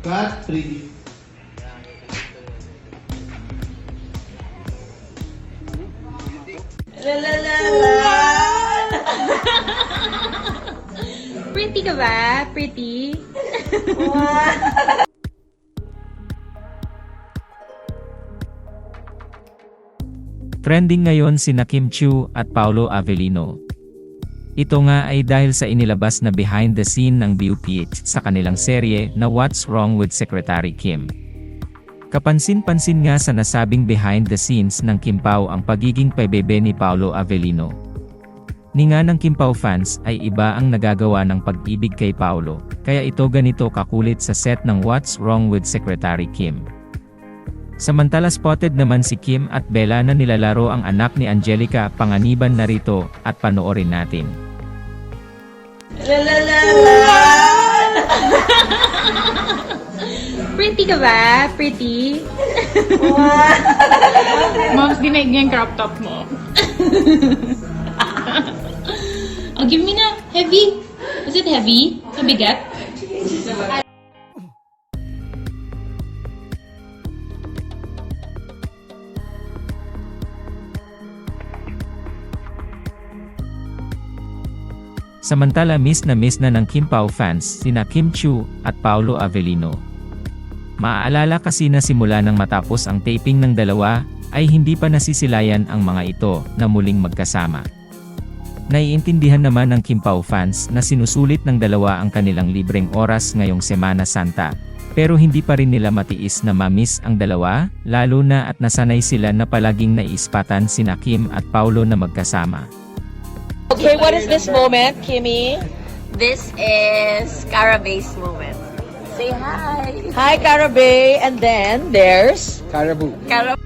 Cut, pretty. La la la la. Pretty ka ba? Pretty? Trending ngayon sina Kim Chiu at Paolo Avellino. Ito nga ay dahil sa inilabas na behind the scene ng BUPH sa kanilang serye na What's Wrong with Secretary Kim. Kapansin-pansin nga sa nasabing behind the scenes ng Kim Pao ang pagiging pebebe ni Paolo Avellino. Ni nga ng Kim Pao fans ay iba ang nagagawa ng pag-ibig kay Paolo, kaya ito ganito kakulit sa set ng What's Wrong with Secretary Kim. Samantala spotted naman si Kim at Bella na nilalaro ang anak ni Angelica. Panganiban narito at panoorin natin. La la la la. Pretty ka ba? Pretty? Moms, dinaig niya yung crop top mo. Oh, give me na. Heavy. Is it heavy? Mabigat? Samantala miss na ng Kim Pao fans sina Kim Chiu at Paolo Avellino. Maaalala kasi na simula nang matapos ang taping ng dalawa, ay hindi pa nasisilayan ang mga ito na muling magkasama. Naiintindihan naman ng Kim Pao fans na sinusulit ng dalawa ang kanilang libreng oras ngayong Semana Santa, pero hindi pa rin nila matiis na ma-miss ang dalawa, lalo na at nasanay sila na palaging naiispatan sina Kim at Paolo na magkasama. Okay, what is this moment, Kimmy? This is Carabay's moment. Say hi. Hi, Carabay. And then there's... Caraboo. Cara